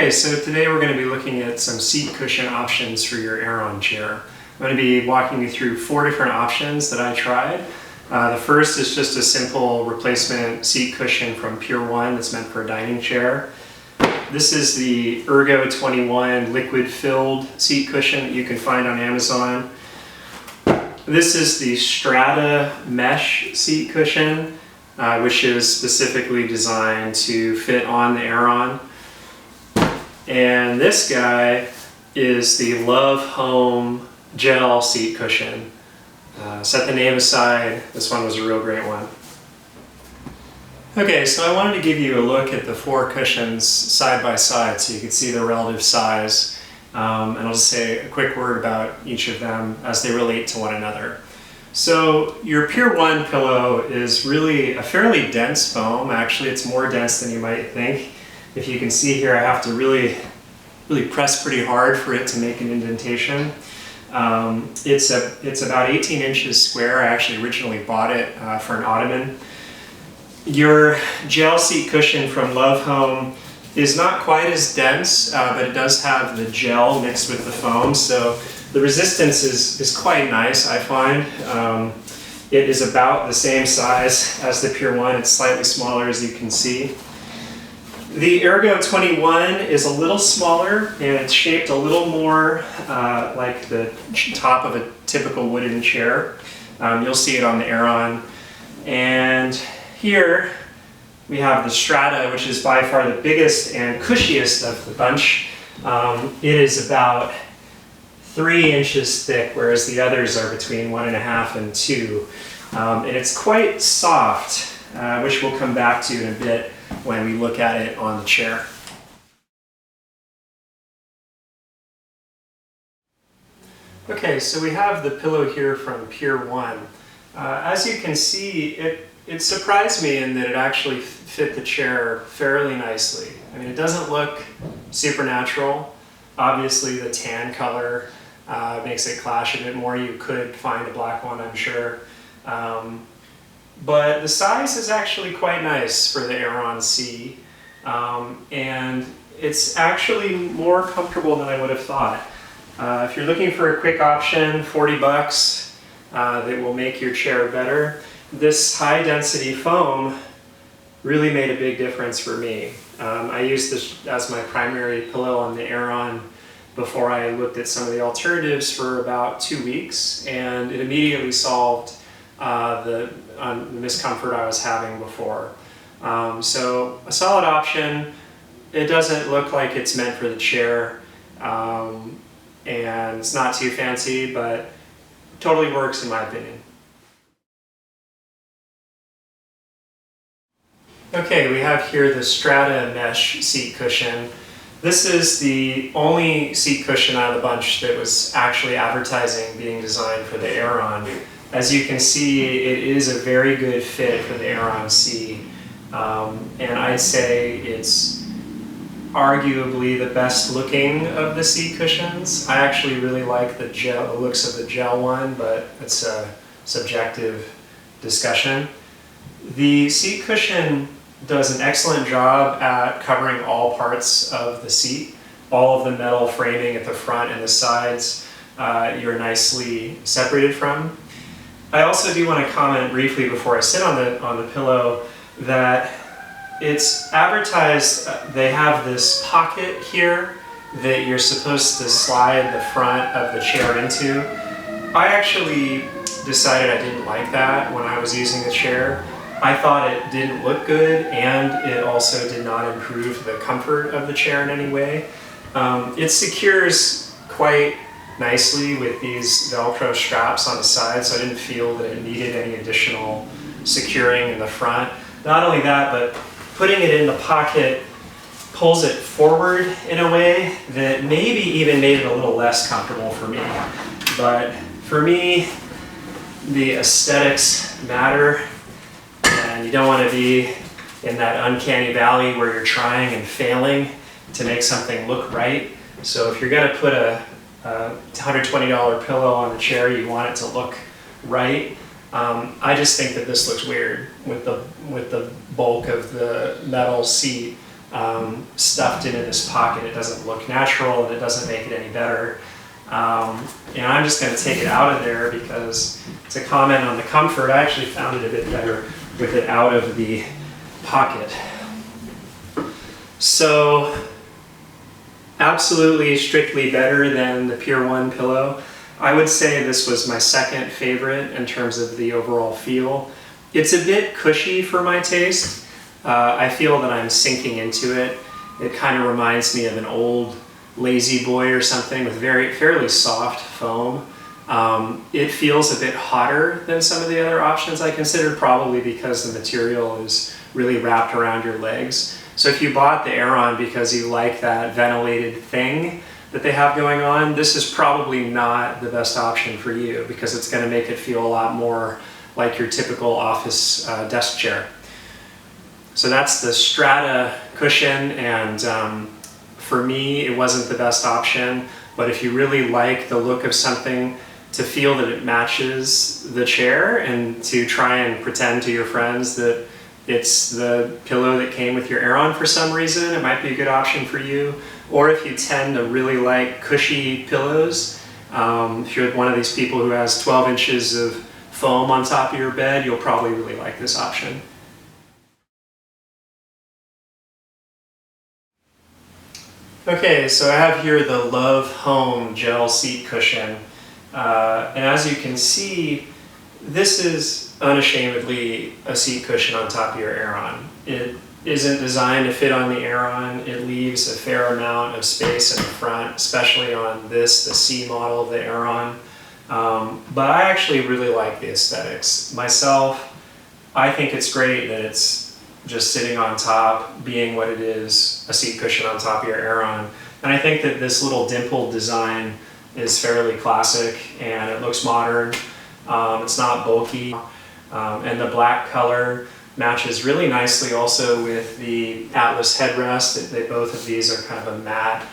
Okay, so today we're going to be looking at some seat cushion options for your Aeron chair. I'm going to be walking you through 4 different options that I tried. The first is just a simple replacement seat cushion from Pier that's meant for a dining chair. This is the Ergo21 liquid-filled seat cushion that you can find on Amazon. This is the Strata Mesh seat cushion, which is specifically designed to fit on the Aeron. And this guy is the LoveHome Gel seat cushion. Set the name aside, this one was a real great one. Okay, so I wanted to give you a look at the 4 cushions side by side so you can see the relative size. And I'll just say a quick word about each of them as they relate to one another. So your Pier 1 pillow is really a fairly dense foam. Actually, it's more dense than you might think. If you can see here, I have to really press pretty hard for it to make an indentation. It's about 18 inches square. I actually originally bought it for an ottoman. Your gel seat cushion from LoveHome is not quite as dense, but it does have the gel mixed with the foam, so the resistance is quite nice, I find. It is about the same size as the Pier 1. It's slightly smaller, as you can see. The Ergo21 is a little smaller, and it's shaped a little more like the top of a typical wooden chair. You'll see it on the Aeron. And here we have the Strata, which is by far the biggest and cushiest of the bunch. It is about 3 inches thick, whereas the others are between 1.5 and 2. And it's quite soft, which we'll come back to in a bit when we look at it on the chair. Okay, so we have the pillow here from Pier 1. As you can see, it surprised me in that it actually fit the chair fairly nicely. I mean, it doesn't look supernatural. Obviously, the tan color makes it clash a bit more. You could find a black one, I'm sure. But the size is actually quite nice for the Aeron C, and it's actually more comfortable than I would have thought. If you're looking for a quick option, 40 bucks, that will make your chair better, this high density foam really made a big difference for me. I used this as my primary pillow on the Aeron before I looked at some of the alternatives for about 2 weeks, and it immediately solved the discomfort I was having before. So a solid option. It doesn't look like it's meant for the chair, and it's not too fancy, but totally works in my opinion. Okay, we have here the Strata Mesh seat cushion. This is the only seat cushion out of the bunch that was actually advertising being designed for the Aeron. As you can see, it is a very good fit for the Aeron C, and I'd say it's arguably the best looking of the seat cushions. I actually really like the looks of the gel one, but it's a subjective discussion. The seat cushion does an excellent job at covering all parts of the seat. All of the metal framing at the front and the sides you're nicely separated from. I also do want to comment briefly before I sit on the pillow that it's advertised, they have this pocket here that you're supposed to slide the front of the chair into. I actually decided I didn't like that when I was using the chair. I thought it didn't look good, and it also did not improve the comfort of the chair in any way. It secures quite nicely with these Velcro straps on the side, so I didn't feel that it needed any additional securing in the front. Not only that, but putting it in the pocket pulls it forward in a way that maybe even made it a little less comfortable for me. But for me, the aesthetics matter, and you don't want to be in that uncanny valley where you're trying and failing to make something look right. So if you're going to put a $120 pillow on the chair, you want it to look right. I just think that this looks weird with the bulk of the metal seat stuffed into this pocket. It doesn't look natural and it doesn't make it any better. And I'm just going to take it out of there because to comment on the comfort, I actually found it a bit better with it out of the pocket. So absolutely strictly better than the Pier 1 pillow. I would say this was my second favorite in terms of the overall feel. It's a bit cushy for my taste. I feel that I'm sinking into it. It kind of reminds me of an old Lazy Boy or something with fairly soft foam. It feels a bit hotter than some of the other options I considered, probably because the material is really wrapped around your legs. So if you bought the Aeron because you like that ventilated thing that they have going on, this is probably not the best option for you because it's going to make it feel a lot more like your typical office desk chair. So that's the Strata cushion, and for me it wasn't the best option, but if you really like the look of something, to feel that it matches the chair and to try and pretend to your friends that it's the pillow that came with your Aeron for some reason, it might be a good option for you. Or if you tend to really like cushy pillows, if you're one of these people who has 12 inches of foam on top of your bed, you'll probably really like this option. Okay, so I have here the LoveHome Gel seat cushion. And as you can see, this is unashamedly a seat cushion on top of your Aeron. It isn't designed to fit on the Aeron. It leaves a fair amount of space in the front, especially on this, the C model of the Aeron. But I actually really like the aesthetics. Myself, I think it's great that it's just sitting on top, being what it is, a seat cushion on top of your Aeron. And I think that this little dimpled design is fairly classic and it looks modern. It's not bulky, and the black color matches really nicely also with the Atlas headrest. Both of these are kind of a matte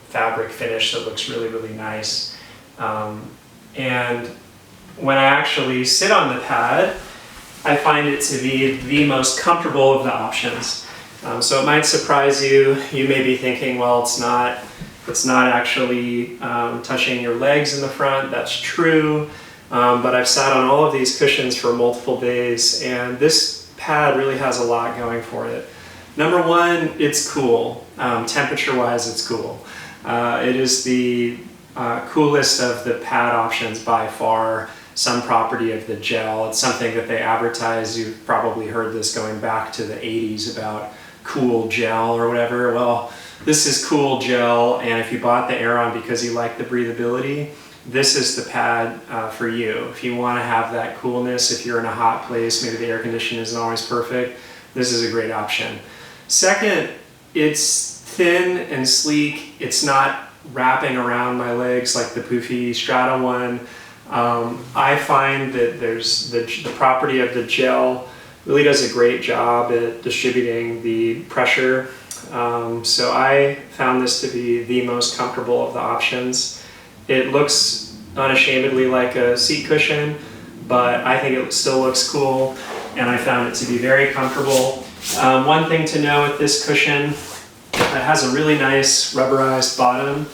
fabric finish that looks really, really nice. And when I actually sit on the pad, I find it to be the most comfortable of the options. So it might surprise you. You may be thinking, well, it's not actually touching your legs in the front. That's true. But I've sat on all of these cushions for multiple days, and this pad really has a lot going for it. Number one, it's cool. Temperature-wise, it's cool. It is the coolest of the pad options by far. Some property of the gel. It's something that they advertise. You've probably heard this going back to the 80s about cool gel or whatever. Well, this is cool gel, and if you bought the Aeron because you like the breathability, this is the pad for you. If you want to have that coolness, if you're in a hot place, maybe the air conditioning isn't always perfect, this is a great option. Second, it's thin and sleek. It's not wrapping around my legs like the poofy Strata one. I find that there's the property of the gel really does a great job at distributing the pressure. So I found this to be the most comfortable of the options. It looks unashamedly like a seat cushion, but I think it still looks cool, and I found it to be very comfortable. One thing to know with this cushion, it has a really nice rubberized bottom,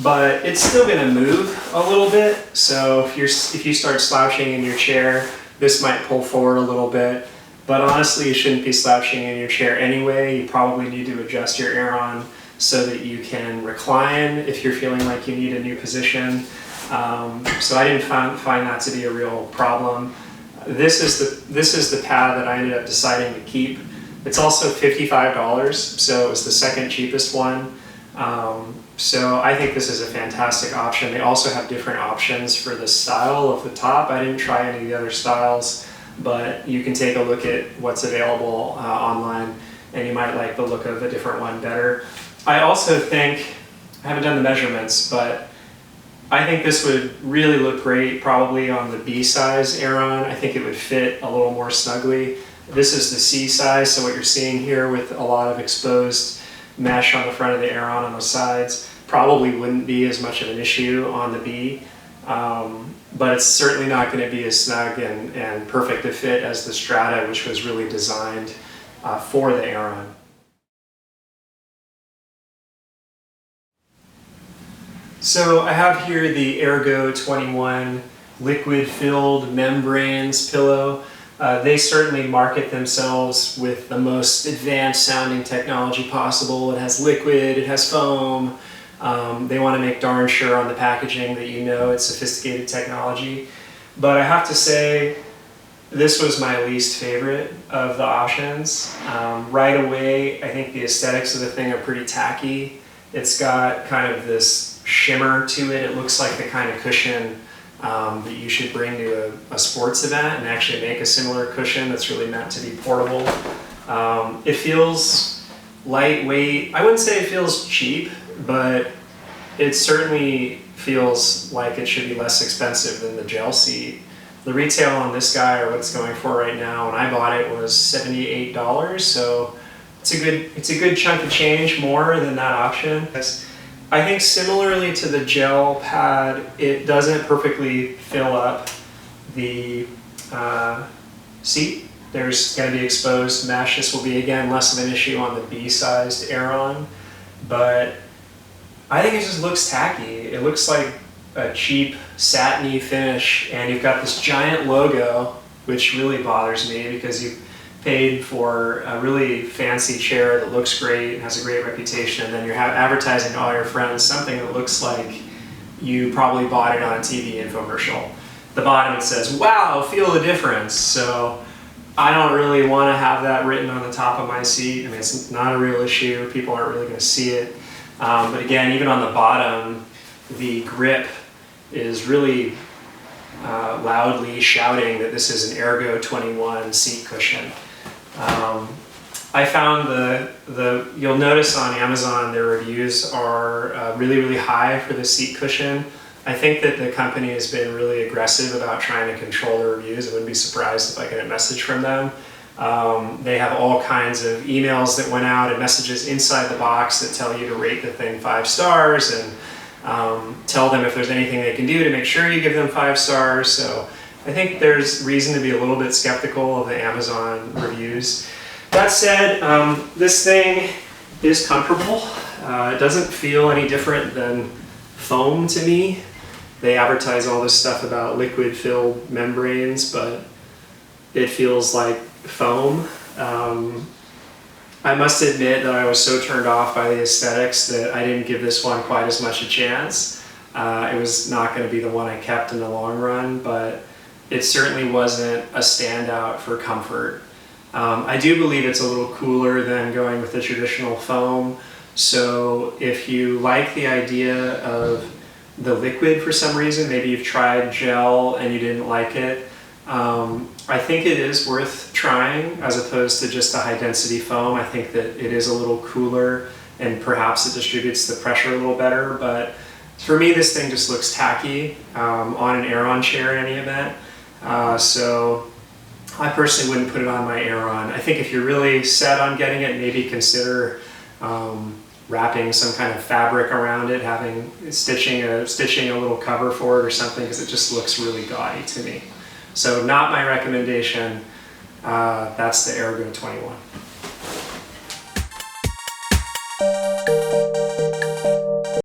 but it's still going to move a little bit. So if you start slouching in your chair, this might pull forward a little bit. But honestly, you shouldn't be slouching in your chair anyway. You probably need to adjust your Aeron so that you can recline if you're feeling like you need a new position. So I didn't find that to be a real problem. This is the pad that I ended up deciding to keep. It's also $55, so it was the second cheapest one. So I think this is a fantastic option. They also have different options for the style of the top. I didn't try any of the other styles, but you can take a look at what's available online, and you might like the look of a different one better. I also think, I haven't done the measurements, but I think this would really look great probably on the B size Aeron. I think it would fit a little more snugly. This is the C size, so what you're seeing here with a lot of exposed mesh on the front of the Aeron on the sides probably wouldn't be as much of an issue on the B. But it's certainly not going to be as snug and perfect a fit as the Strata, which was really designed for the Aeron. So I have here the Ergo21 liquid-filled membranes pillow. They certainly market themselves with the most advanced sounding technology possible. It has liquid, it has foam. They want to make darn sure on the packaging that you know it's sophisticated technology. But I have to say, this was my least favorite of the options. Right away, I think the aesthetics of the thing are pretty tacky. It's got kind of this shimmer to it. It looks like the kind of cushion that you should bring to a sports event and actually make a similar cushion that's really meant to be portable. It feels lightweight. I wouldn't say it feels cheap, but it certainly feels like it should be less expensive than the gel seat. The retail on this guy, or what it's going for right now, when I bought it, was $78, so it's a good chunk of change more than that option. I think similarly to the gel pad, it doesn't perfectly fill up the seat. There's going to be exposed mesh. This will be, again, less of an issue on the B-sized Aeron, but I think it just looks tacky. It looks like a cheap satiny finish, and you've got this giant logo, which really bothers me because you paid for a really fancy chair that looks great and has a great reputation, and then you're advertising to all your friends something that looks like you probably bought it on a TV infomercial. The bottom it says, "Wow, feel the difference." So I don't really want to have that written on the top of my seat. I mean, it's not a real issue. People aren't really going to see it. But again, even on the bottom, the grip is really loudly shouting that this is an Ergo21 seat cushion. I found you'll notice on Amazon their reviews are really, really high for the seat cushion. I think that the company has been really aggressive about trying to control their reviews. I wouldn't be surprised if I get a message from them. They have all kinds of emails that went out and messages inside the box that tell you to rate the thing 5 stars and tell them if there's anything they can do to make sure you give them 5 stars. So I think there's reason to be a little bit skeptical of the Amazon reviews. That said, this thing is comfortable. It doesn't feel any different than foam to me. They advertise all this stuff about liquid-filled membranes, but it feels like foam. I must admit that I was so turned off by the aesthetics that I didn't give this one quite as much a chance. It was not going to be the one I kept in the long run, but it certainly wasn't a standout for comfort. I do believe it's a little cooler than going with the traditional foam. So if you like the idea of the liquid for some reason, maybe you've tried gel and you didn't like it, I think it is worth trying as opposed to just a high density foam. I think that it is a little cooler and perhaps it distributes the pressure a little better, but for me this thing just looks tacky on an Aeron chair in any event. So I personally wouldn't put it on my Aeron. I think if you're really set on getting it, maybe consider wrapping some kind of fabric around it, stitching a little cover for it or something, because it just looks really gaudy to me. So not my recommendation. That's the Ergo21.